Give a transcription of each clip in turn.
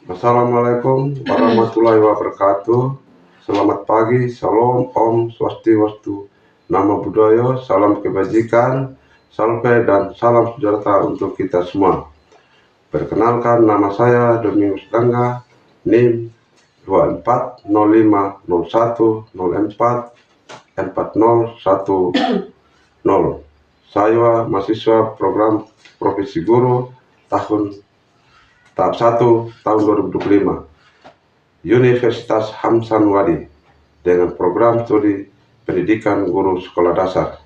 Assalamualaikum warahmatullahi wabarakatuh. Selamat pagi, salam, om swastiastu, nama budaya, salam kebajikan, salve dan salam sejahtera untuk kita semua. Perkenalkan, nama saya Domingus Dangga, NIM 240501044010. Saya mahasiswa program Profesi Guru tahap 1 tahun 2025 Universitas Hamsanwadi dengan program studi pendidikan guru sekolah dasar.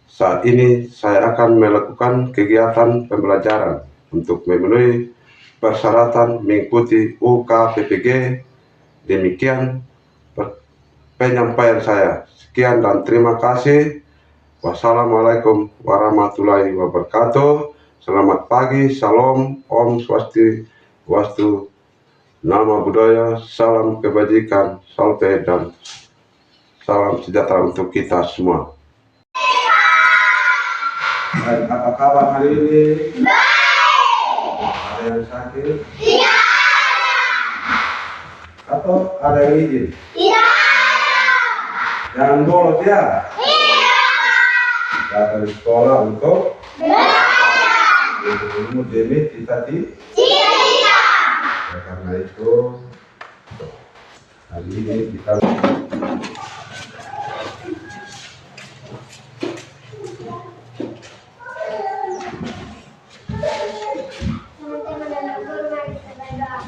Saat ini saya akan melakukan kegiatan pembelajaran untuk memenuhi persyaratan mengikuti UKPPG. Demikian penyampaian saya. Sekian dan terima kasih. Wassalamualaikum warahmatullahi wabarakatuh. Selamat pagi, salam, om swastiastu, nama budaya, salam kebajikan, salve dan salam sejahtera untuk kita semua. Apa kabar hari ini? Ada yang sakit? Tidak. Atau ada yang izin? Tidak. Jangan bolos ya? Tidak. Datang di sekolah untuk ilmu demi cita-cita. Karena itu hari ini kita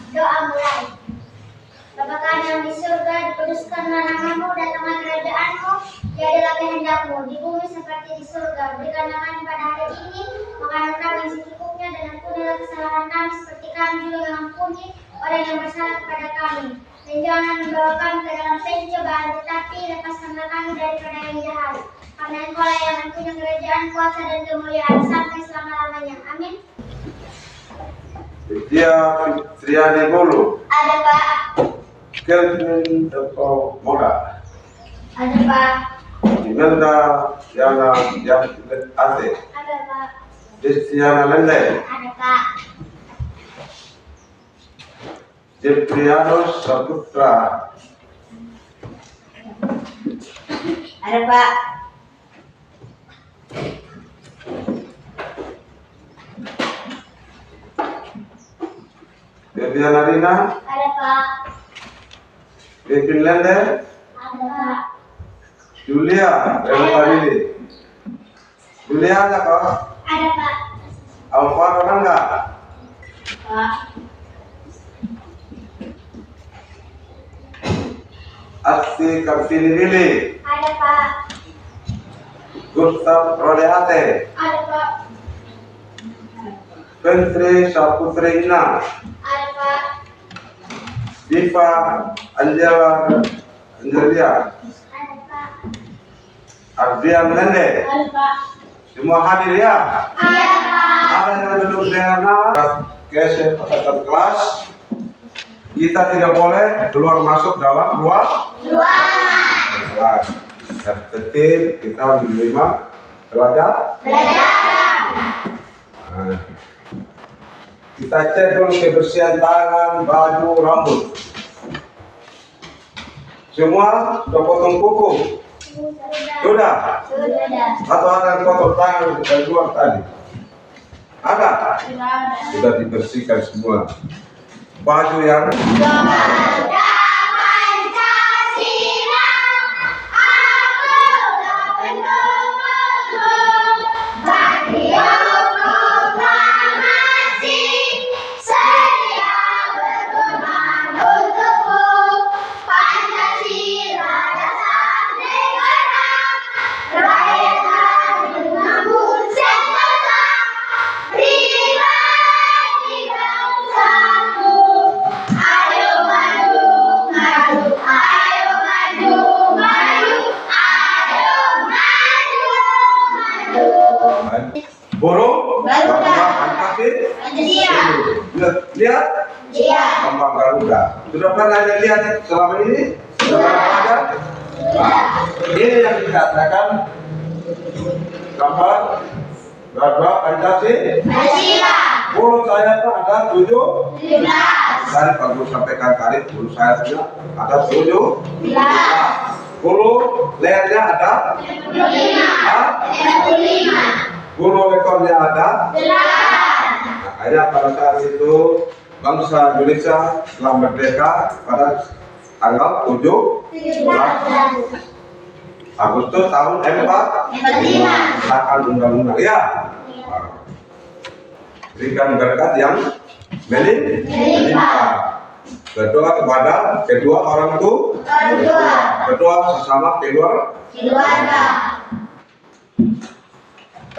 doa mulai. Bapa kami yang di surga, dikuduskanlah namamu, datanglah kerajaanmu, jadilah kehendakmu di bumi seperti di surga. Berikan kami pada hari ini makanan kami yang secukupnya, dan ampunilah kesalahan kami seperti kami juga mengampuni orang yang bersalah kepada kami. Dan jangan membawa kami ke dalam pencobaan, tetapi lepaskanlah kami daripada yang jahat. Karena Engkau lah yang mempunyai kerajaan, kuasa dan kemuliaan sampai selama-lamanya. Amin. Dia Triani Bolu. Ada Pak. Kelvin atau Moga. Ada Pak. Imelda yang Ate. Ada Pak. Destiana Lende. Ada Pak. Ciprianus Saputra. Ada Pak. Deviana Rina. Ada Pak. Kevin Lende. Ada Pak. Julia Revalini. Julia ada kok? Ada Pak. Alvaro Rangga. Pak. Asti Kartini Willy. Ada Pak. Gustav Rodehate. Ada Pak. Pentri Saputri Ina. Ada Pak. Diva Angelia. Ada Pak. Adrian Lende. Ada Pak. Semua hadir ya? Ada Pak. Ada yang duduk dengan nama kesehatan kelas. Kita tidak boleh keluar masuk dalam ruang kelas. Tertib, kita menerima belajar. Nah, kita cek dulu kebersihan tangan, baju, rambut. Semua sudah potong kuku? Sudah? Sudah. Atau ada yang potong tangan dari luar tadi? Ada? Sudah dibersihkan semua. Baju yang burung, lihat, lambang Garuda. Sudah pernah lihat selama ini? Sudah pernah ada? Nah, ini yang dikatakan gambar Pancasila. Mulut saya itu ada 7. 17. Saya kalau sampaikan kali mulut saya saja ada 7. 17. Bulu lehernya ada 25. Hah? 25. Bulu ekornya ada 8. Makanya pada saat itu bangsa Indonesia telah merdeka pada tanggal 17 Agustus tahun 45 akan undang-undang ya. Berikan berkat yang melimpah. Berdoa kepada kedua orang tua, berdoa sesama keluarga.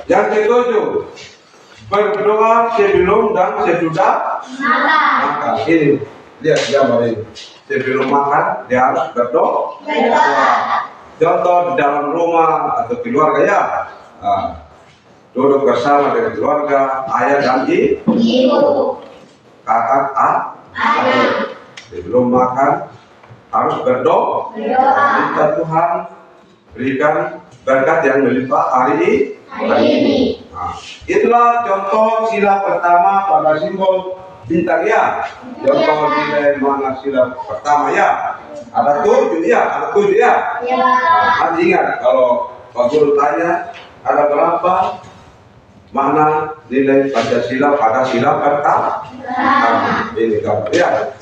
Yang ketujuh, berdoa sebelum dan sesudah makan. Ini lihat gambar ini. Sebelum makan dia harus berdoa. Contoh di dalam rumah atau keluarga ya. Duduk bersama dengan keluarga, ayah dan ibu, kakak, adik. Sebelum makan harus berdoa, minta Tuhan berikan berkat yang melimpah hari ini. Nah, itulah contoh sila pertama pada simbol bintang ya. Contoh nilai mana sila pertama ya? Ada 7 ya, ada 7 ya. Nanti ingat kalau Pak Guru tanya ada berapa mana nilai Pancasila pada sila pertama? Ini gambar ya.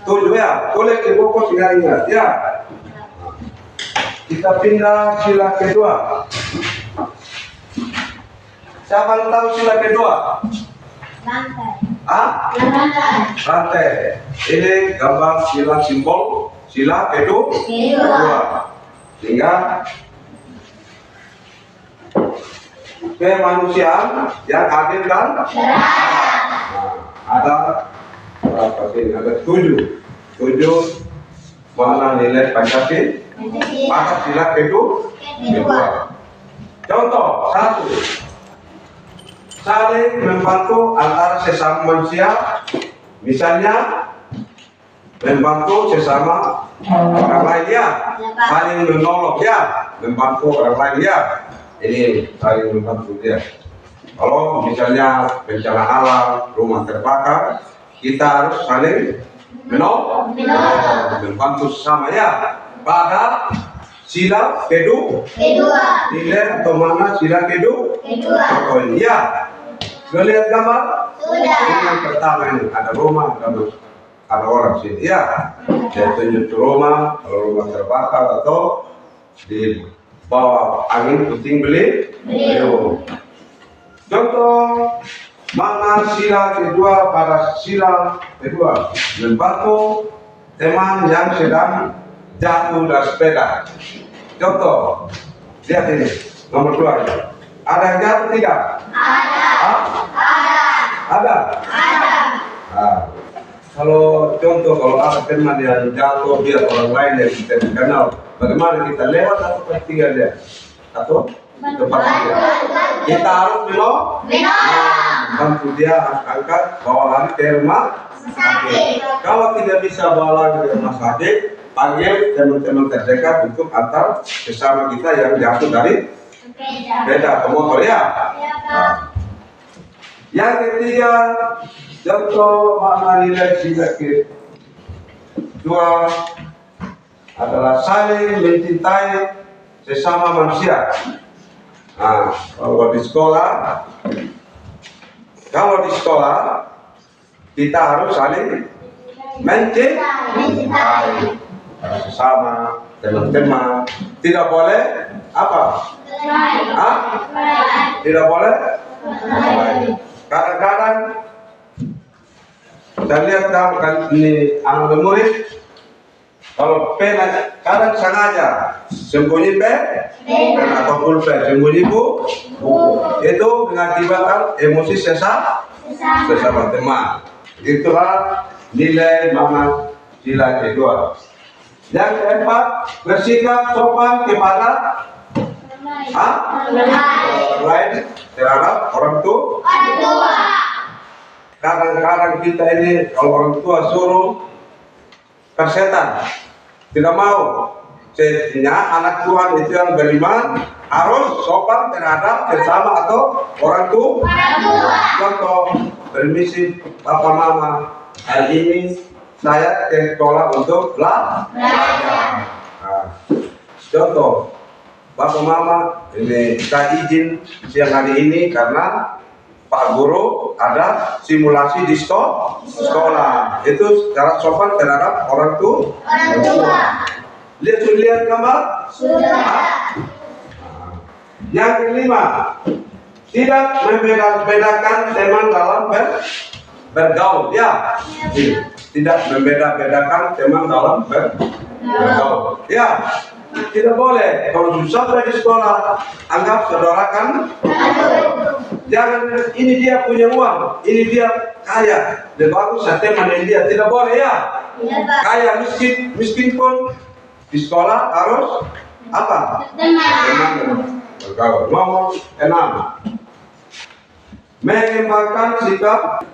7 ya, boleh ke buku ingat ya. Kita pindah sila kedua. Siapa tahu sila kedua? Rantai. Ini gambar sila simbol sila kedua. Sehingga kemanusiaan yang adil dan ada berapa sini? Ada 7 mana nilai Pancasila pada sila kedua. Contoh 1, saling membantu antara sesama manusia, misalnya membantu sesama orang lain ya, saling menolong ya, membantu orang lain ya, ini saling membantu dia. Kalau misalnya bencana alam, rumah terbakar, kita harus saling menolong, membantu sesama ya. Pada sila kedua, nilai atau mana sila kedua? Ya, sudah lihat gambar? Sudah. Yang pertama ini ada rumah, ada orang sini ya. Saya tunjuk rumah, kalau rumah terbakar atau di bawah angin puting beliung. Contoh mana sila kedua pada sila kedua? Membantu teman yang sedang jatuh dari sepeda. Contoh, lihat ini nomor 2. Ada yang jatuh tidak? Ada. Kalau contoh kalau ada teman yang jatuh dia orang lain yang kita kenal, bagaimana kita lewat atau tinggal dia? Atau tempat dia? Kita harus bantu dia angkat bawa lari ke rumah sakit. Kalau tidak bisa bawa lari ke rumah sakit, panggil teman-teman terdekat untuk antar sesama kita yang jatuh dari sepeda atau motor ya. Yang ketiga, contoh makna nilai sila kedua adalah saling mencintai sesama manusia. Nah, kalau di sekolah kita harus saling mencintai sesama teman-teman. Tidak boleh apa? Tidak boleh. Kadang-kadang kita lihat kan ini anak murid kalau pena kadang sengaja sembunyi pen atau pulpen sembunyi buku itu mengakibatkan emosi sesama teman. Itulah nilai mana sila kedua. Yang keempat, bersikap sopan kepada orang lain terhadap orang tua. Kadang-kadang kita ini kalau orang tua suruh persetan tidak mau. Sehingga anak Tuhan itu yang beriman harus sopan terhadap sesama atau orang tua. Contoh permisi Papa Mama, hari ini saya ke sekolah untuk belajar. Nah, contoh, Papa Mama, ini saya izin siang hari ini karena Pak Guru ada simulasi di sekolah. Itu secara sopan terhadap orang tua. Lihat gambar? Sudah. Yang kelima, tidak membedakan teman dalam bergaul. Ya, tidak membeda-bedakan teman dalam bergaul. Ya, tidak boleh. Kalau sampai di sekolah, anggap saudara kan. Jangan ini dia punya uang, ini dia kaya. Lebih bagus saya teman dia. Tidak boleh ya. Kaya miskin pun di sekolah harus apa? Teman bergaul. Nomor 6. Mengembangkan sikap.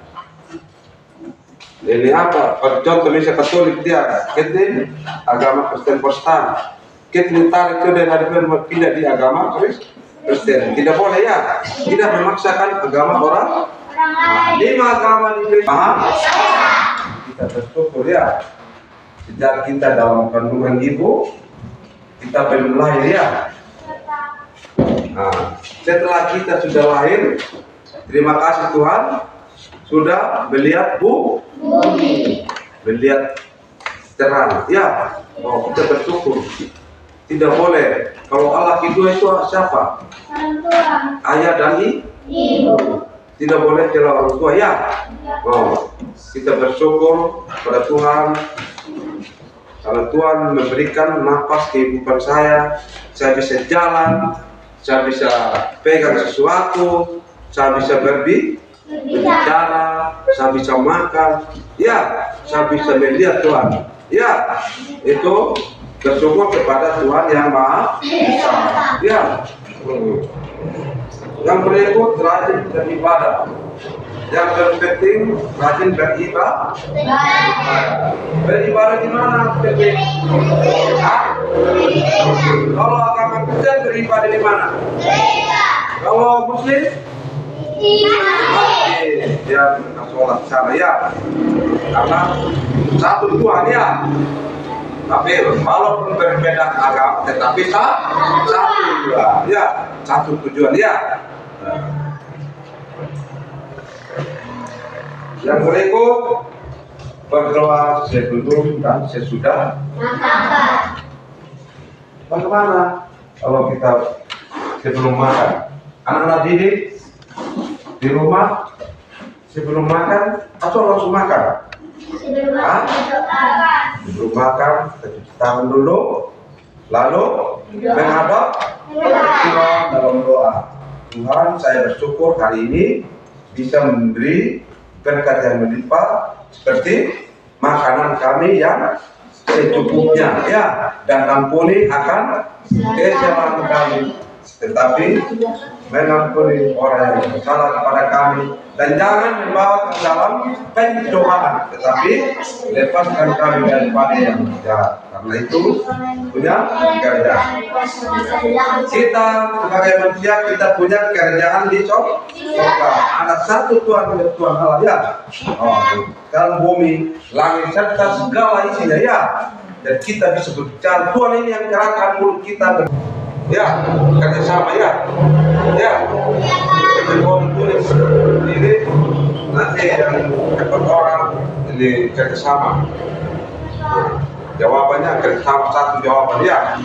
Ini apa? Contoh misalnya Katolik dia, kita agama Kristen Protestan. Kita tarik itu dan ada pindah di agama Kristen. Tidak boleh ya. Tidak memaksakan agama orang. Nah, 5 agama diberi paham. Kita bersyukur ya. Sejak kita dalam kandungan ibu, kita belum lahir ya. Nah, setelah kita sudah lahir, terima kasih Tuhan sudah melihat bumi, melihat terang. Ya, oh, kita bersyukur. Tidak boleh. Kalau Allah kedua itu siapa? Ayah dan ibu. Tidak boleh celah orang tua ya. Oh, kita bersyukur pada Tuhan. Kalau Tuhan memberikan nafas kehidupan saya bisa jalan, saya bisa pegang sesuatu, saya bisa berbicara, saya bisa makan, ya, saya bisa melihat Tuhan. Ya, itu bersyukur kepada Tuhan yang Maha Esa. Ya. Yang berikut rajin beribadah. Yang terpenting rajin beribadah. Beribadah di mana? Kalau agama Kristen beribadah di mana? Kalau Muslim? Dia sholat sana ya. Karena satu Tuhan ya. Tapi walaupun berbeda agama, tetapi satu juga, ya, satu tujuan ya. Yang berikut berdoa sebelum dan sesudah. Bagaimana kalau kita sebelum makan? Anak-anak didik di rumah sebelum makan atau langsung makan? Sebelum makan, kita cuci tangan dulu, lalu menghadap Tuhan dalam doa. Tuhan, saya bersyukur hari ini bisa memberi berkat yang melimpah seperti makanan kami yang secukupnya, ya, dan ampuni akan kesalahan kami. Tetapi mengampuni orang yang bersalah kepada kami, dan jangan membawa ke dalam pencobaan, tetapi lepaskan kami daripada yang jahat. Karena itu punya kerjaan. Kita sebagai manusia kita punya kerjaan di surga. Ada satu Tuhan, Tuhan Allah ya. Dalam bumi, langit serta segala isinya ya. Dan kita bisa berbicara. Tuhan ini yang gerakkan mulut kita. Ya, kerjasama ya. Ya, kita tulis ini nanti yang dapat orang ini kerjasama. Jawabannya kerjasama, satu jawaban ya.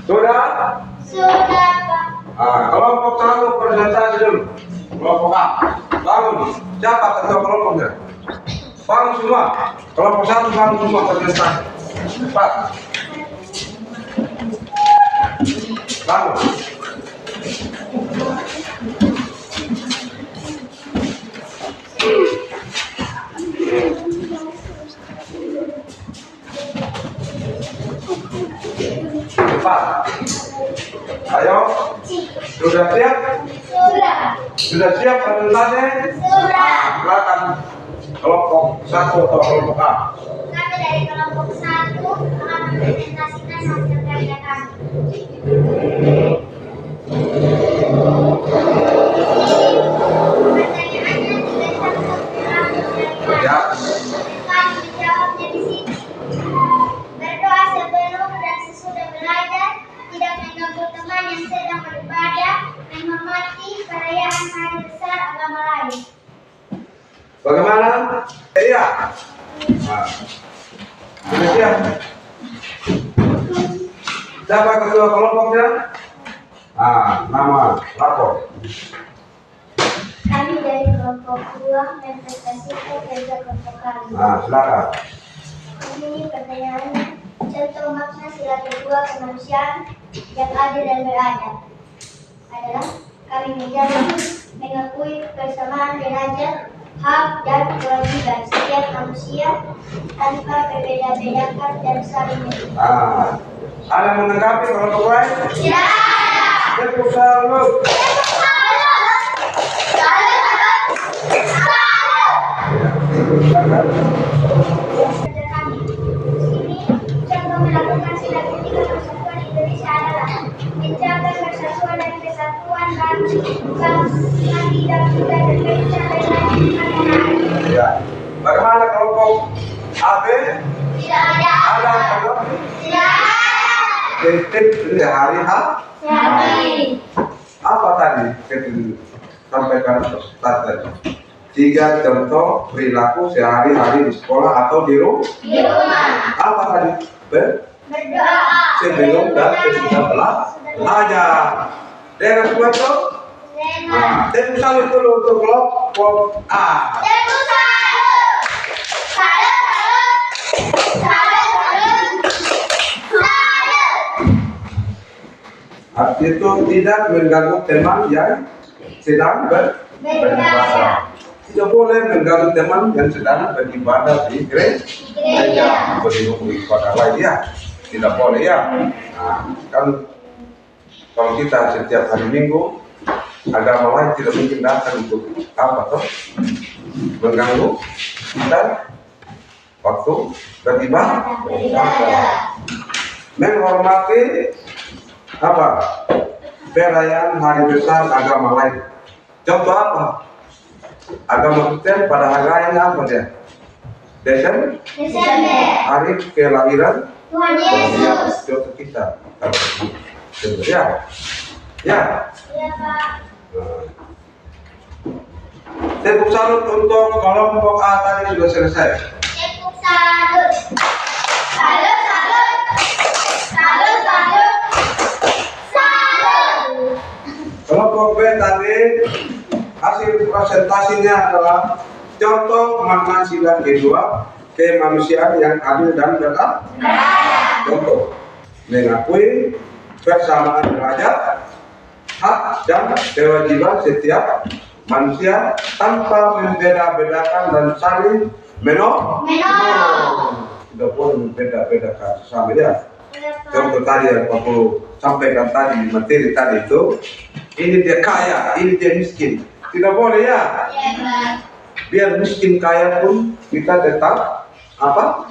Sudah? Sudah, Pak. Kelompok 1 presentasi dulu. Kelompok A, bangun. Siapa ketua kelompoknya? Bangun semua. Kelompok 1 bangun semua presentasi. Cepat. Bangun. Cepat. Sudah siap? Sudah. Sudah siap presentasi? Sudah. Silakan kelompok 1 atau kelompok A. Kami dari kelompok 1 akan mempresentasikan hasil karya kami. Pertanyaannya tidak satu Ya. kami menjawabnya di sini. Berdoa sebelum dan sesudah belajar, tidak mengganggu teman yang sedang beribadah, menghormati perayaan hari besar agama lain. Bagaimana? Iya. Nah. Sudah siap? Siapa ketua kelompoknya? Nama, lapor. Kami dari kelompok 2 mempresentasikan kerja kelompok kami. Silakan. Ini pertanyaannya, contoh makna sila kedua kemanusiaan yang adil dan beradab adalah kami menjaga, mengakui persamaan derajat, hak dan kewajiban setiap manusia tanpa berbeda-bedakan dan saling mencintai. Ada yang menanggapi kelompok lain? Ya. Tepuk salut. Kerja kami. Ini contoh melakukan sila ketiga persatuan Indonesia adalah menjaga persatuan dan kesatuan bangsa tidak kita berpecah belah. Ya. Bagaimana kelompok AB? Tidak ada. Ada kelompok? Tidak ada. Titip hari H? Hari. Apa tadi? Sampaikan tadi. 3 contoh perilaku sehari-hari di sekolah atau di rumah. Di rumah. Apa tadi? Berdoa. Sebelum dan sesudah belajar. Dengan kelompok? Tepuk salut dulu untuk kelompok A. Tepuk salut. Salut, salut. Salut, salut. Salut. Itu tidak mengganggu teman yang sedang beribadah. Tidak boleh mengganggu teman yang sedang beribadah di gereja atau di rumah ibadah lain ya. Tidak boleh ya. Kan kalau kita setiap hari Minggu agama lain tidak mungkin datang untuk apa toh? Mengganggu kita waktu beribadah. Menghormati apa? Perayaan hari besar agama lain. Contoh apa? Agama Kristen pada hari raya apa dia? Desember. Hari kelahiran Tuhan Yesus. Contoh kita. Ya. Ya. Iya, Pak. Tepuk salut untuk kelompok A tadi sudah selesai. Tepuk salut. Salut, salut. Salut, salut. Salut. Kelompok B tadi hasil presentasinya adalah contoh makna sila kedua kemanusiaan yang adil dan beradab. Contoh mengakui persamaan derajat, hak dan kewajiban setiap manusia tanpa membeda-bedakan dan saling menolong. Tidak boleh membeda-bedakan sesama ya. Contoh tadi yang aku sampaikan tadi di materi tadi itu, ini dia kaya, ini dia miskin. Tidak boleh ya. Biar miskin kaya pun kita tetap apa?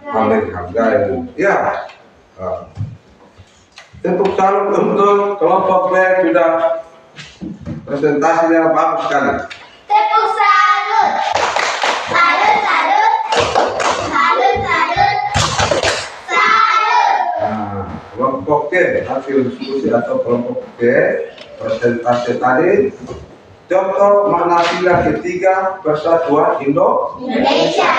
Menghargai. Ya. Tepuk salut untuk kelompok B sudah presentasinya bagus sekali. Tepuk salut. Salut, salut. Salut, salut. Salut. Kelompok C hasil diskusi atau kelompok C presentasi tadi contoh makna sila ketiga persatuan Indonesia,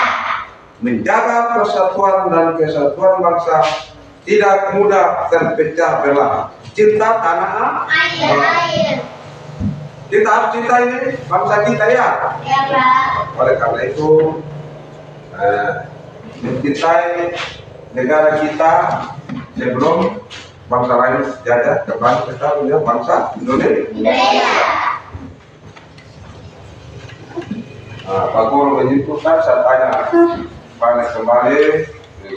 menjaga persatuan dan kesatuan bangsa, tidak mudah terpecah belah, cinta tanah Air. kita harus cinta ini bangsa kita ya. Ya, Pak. Oleh karena itu mencintai negara kita sebelum bangsa lain jajah kembali kita punya bangsa Indonesia. Pak Guru menyimpulkan, saya tanya balik kembali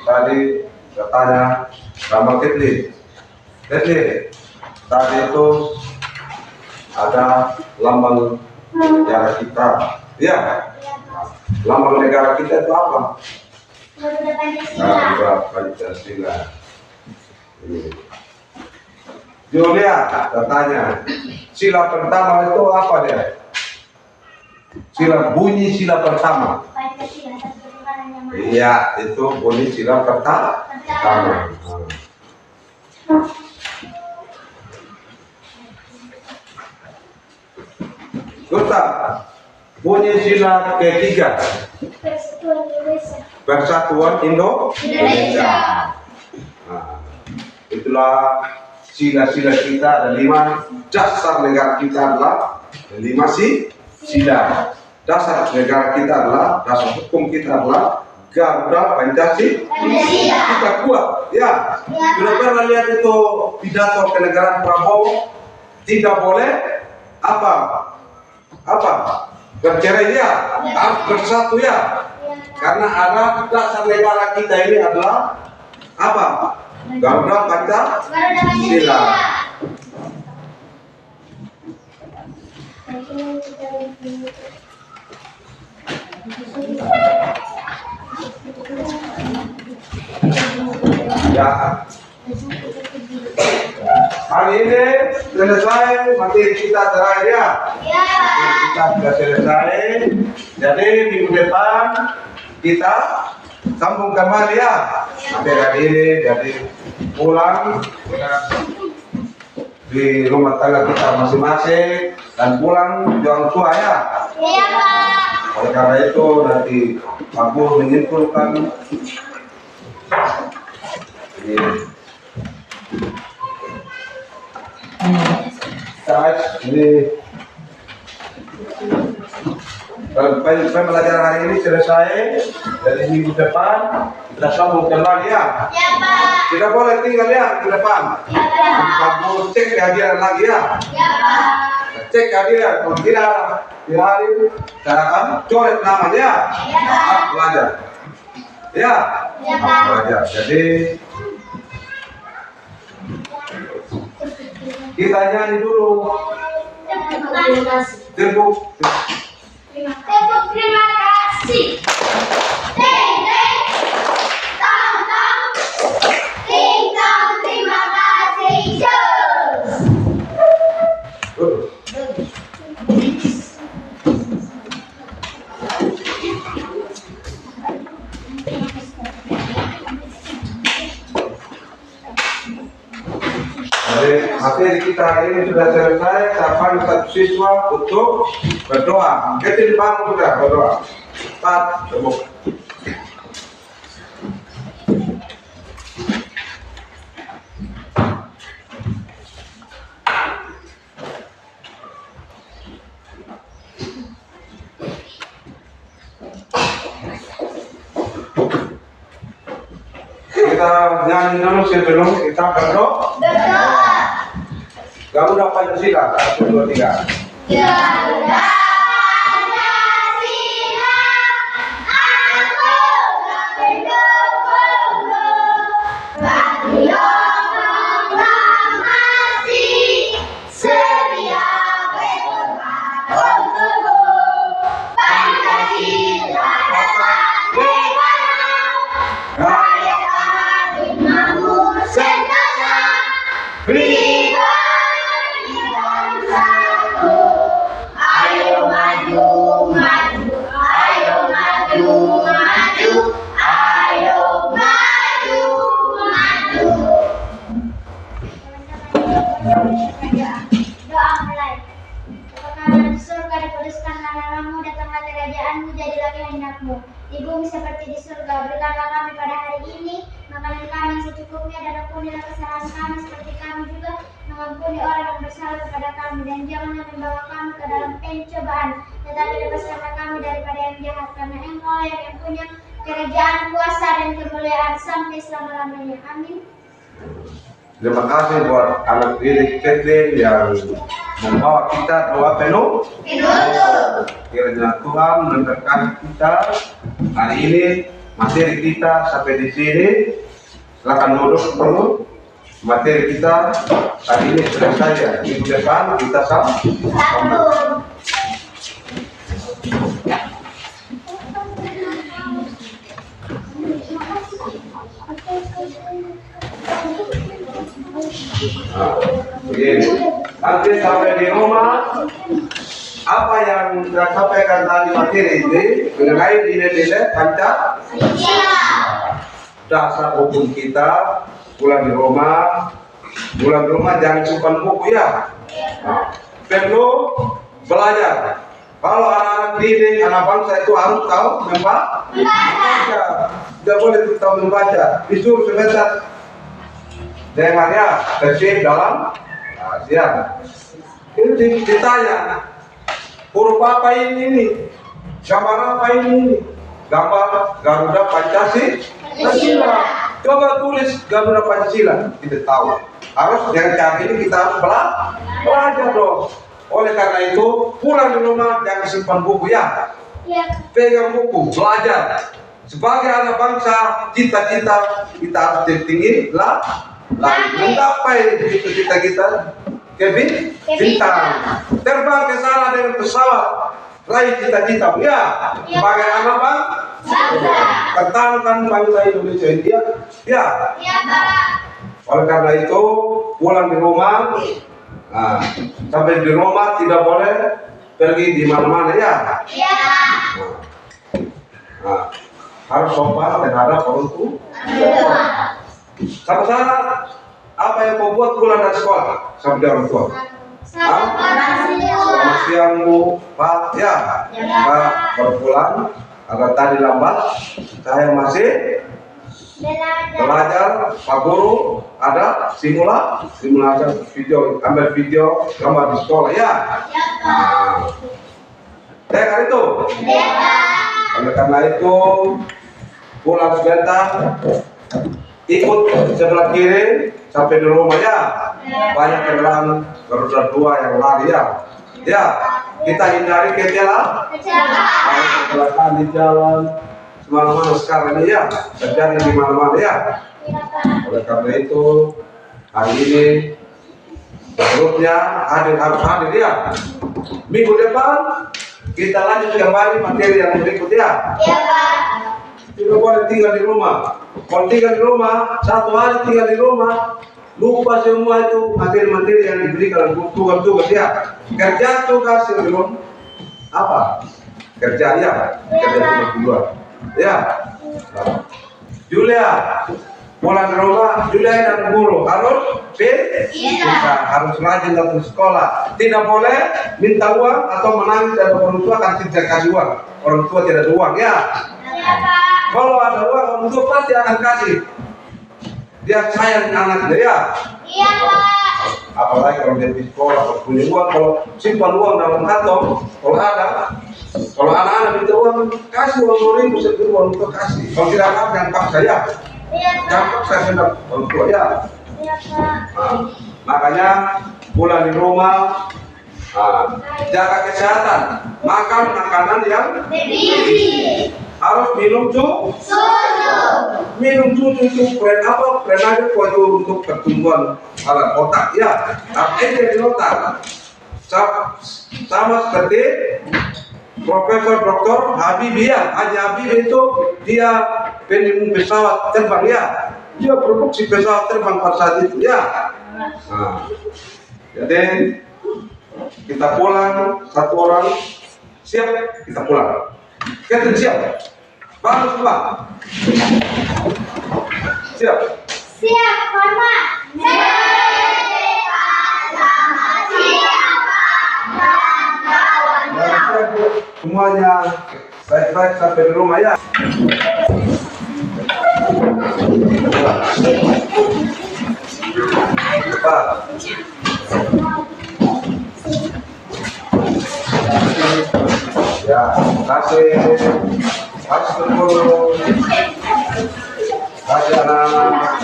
tadi saya tanya nama Ketli Tadi itu ada lambang negara kita. Ya, lambang negara kita itu apa? Garuda Pancasila. Garuda Pancasila. Julia katanya, sila pertama itu apa dia? Bunyi sila pertama. Pancasila satu Tuhan yang Maha. Iya, itu bunyi sila pertama. Gota, bunyi sila ketiga. Persatuan Indonesia. Persatuan Indonesia. Nah, itulah sila-sila kita, ada 5. Dasar negara kita adalah 5 sila. Dasar negara kita adalah, dasar hukum kita adalah Garuda Pancasila. Kita kuat, ya. Sudah pernah lihat itu pidato kenegaraan Prabowo? Tidak boleh apa bercerai ya, harus bersatu ya. Karena ada dasar negara kita ini adalah apa? Garuda Pancasila. Ya. Hari ini selesai materi kita terakhir ya. Kita sudah selesai. Jadi minggu depan kita sambung kembali ya. Materi hari ini jadi pulang di rumah tangga kita masing-masing dan pulang jangan tua ya. Iya Pak. Oleh karena itu nanti Pak Guru menyimpulkan ini pembelajaran hari ini selesai. Dari minggu depan kita sambung kembali ya. Iya Pak. Tidak boleh tinggal ya ke depan. Iya Pak. Kamu cek kehadiran lagi ya. Iya Pak. Cek kehadiran. Kalau tidak hari cara kamu coret namanya. Iya Pak. Belajar. Ya. Iya Pak. Belajar. Jadi kita nyanyi dulu. Terima kasih. Tepuk. Terima kasih. Teng teng. Tang tang. Ting tang. Terima kasih. Cheers. Jadi materi kita hari ini sudah selesai. Kapan satu siswa untuk berdoa? Kita di bangku sudah berdoa. Cepat, tepuk. Kita nyanyi dulu sebelum kita berdoa. Berdoa. Garuda Pancasila 1, 2, 3. Garuda Pancasila, aku tak pendukungmu. Bangkitlah proklamasi, sedia berkorban untukmu. Pancasila dasar negara, rakyat adil makmur sentosa. Pribadi bangsaku, ayo maju, maju, ayo maju, maju, ayo maju, maju. Doa mulai. Katakanlah di surga, dikuduskanlah namamu, datanglah kerajaanmu, jadilah kehendakmu di bumi seperti di surga. Berikanlah kami pada hari ini makanan kami yang secukupnya, dan ampunilah kesalahan kami seperti kami juga mengampuni orang yang bersalah kepada kami, dan janganlah membawa kami ke dalam pencobaan, tetapi lepaskanlah kami daripada yang jahat, karena Engkau yang punya kerajaan, kuasa, dan kemuliaan sampai selama-lamanya. Amin. Terima kasih buat anak didik Kathleen yang membawa kita doa penuh. Kiranya Tuhan memberkati kita. Hari ini materi kita sampai di sini. Silakan duduk dulu. materi kita hari ini selesai ya. Minggu depan kita sambung. Nah, begini. Nanti sampai di rumah, apa yang saya sampaikan tadi materi ini mengenai nilai-nilai Pancasila, dasar hukum kita. Pulang di rumah jangan simpan buku ya. Nah, perlu belajar. Kalau anak-anak didik, anak bangsa itu harus tahu membaca. Tidak boleh tahu membaca. Disuruh sebentar. Dengar ya, tertib dalam siang. Ini ditanya, huruf apa ini? Gambar apa ini? Gambar Garuda Pancasila. Coba tulis Garuda Pancasila, kita tahu. Harus dengan cara ini kita harus belajar dong. Oleh karena itu, pulang di rumah jangan simpan buku ya. Pegang buku, belajar. Sebagai anak bangsa, cita-cita kita harus tinggi lah. Menggapai cita-cita kita ke bintang. Terbang ke sana dengan pesawat. Raih cita-cita ya. Sebagai anak bangsa. Pertahankan bangsa Indonesia ini ya. Oleh karena itu pulang di rumah, sampai di rumah tidak boleh pergi di mana-mana ya. Harus sopan terhadap orang tua. Sama-sama apa yang membuat pulang dari sekolah sampai orang tua? Selamat siang Bu, Pak ya. Pak baru pulang. Agak tadi lambat, saya masih belajar. Pak Guru ada simulasi video, ambil video gambar di sekolah ya. Dengar itu. Oleh karena itu pulang sebentar, ikut sebelah kiri sampai di rumah ya. Banyak kendaraan Garuda 2 yang lari ya. Ya, kita hindari kecelakaan di jalan semana-mana sekarang ini ya, terjadi di mana-mana ya. Oleh karena itu hari ini grupnya harus hadir ya. Minggu depan kita lanjut kembali materi yang berikut ya. Tidak boleh tinggal di rumah. Kalau tinggal di rumah, satu hari tinggal di rumah, lupa semua itu materi-materi yang diberikan tugas-tugas ya. Kerja tugas sebelum apa? Kerja ya. Kerja tugas duluan. Ya. Julia pulang ke rumah, Julia dan guru harus harus rajin datang sekolah. Tidak boleh minta uang atau menangis dari orang tua kan tidak kasih uang. Orang tua tidak ada uang ya. Kalau ada uang orang tua pasti akan kasih. Dia sayang anaknya ya. Iya Pak. Apalagi kalau dia di sekolah, kalau punya uang, kalau simpan uang dalam kantong, kalau anak-anak minta uang, kasih uang 2.000 uang untuk kasih. Kalau tidak ada, jangan paksa ya. Jangan paksa senang orang tua ya. Makanya pulang di rumah, jaga kesehatan, makan makanan yang bergizi. Harus minum susu. Minum susu itu brand apa? Brand aja kok itu untuk pertumbuhan alat otak ya. Tapi di otak sama seperti Profesor Dr. Habibie ya. Haji Habibie itu dia penemu pesawat terbang ya. Dia produksi pesawat terbang pada saat itu ya. Jadi kita pulang, satu orang siap, kita pulang. Kita siap. Bangun semua. Siap. Siap, hormat. Semuanya baik-baik sampai di rumah ya. Cepat. Ya, kasih dulu. Kasih anak.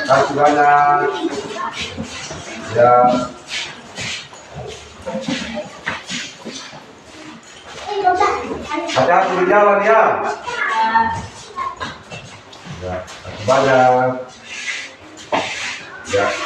Kasih banyak. Ya. Hati-hati di jalan ya. Ya. banyak. Ya.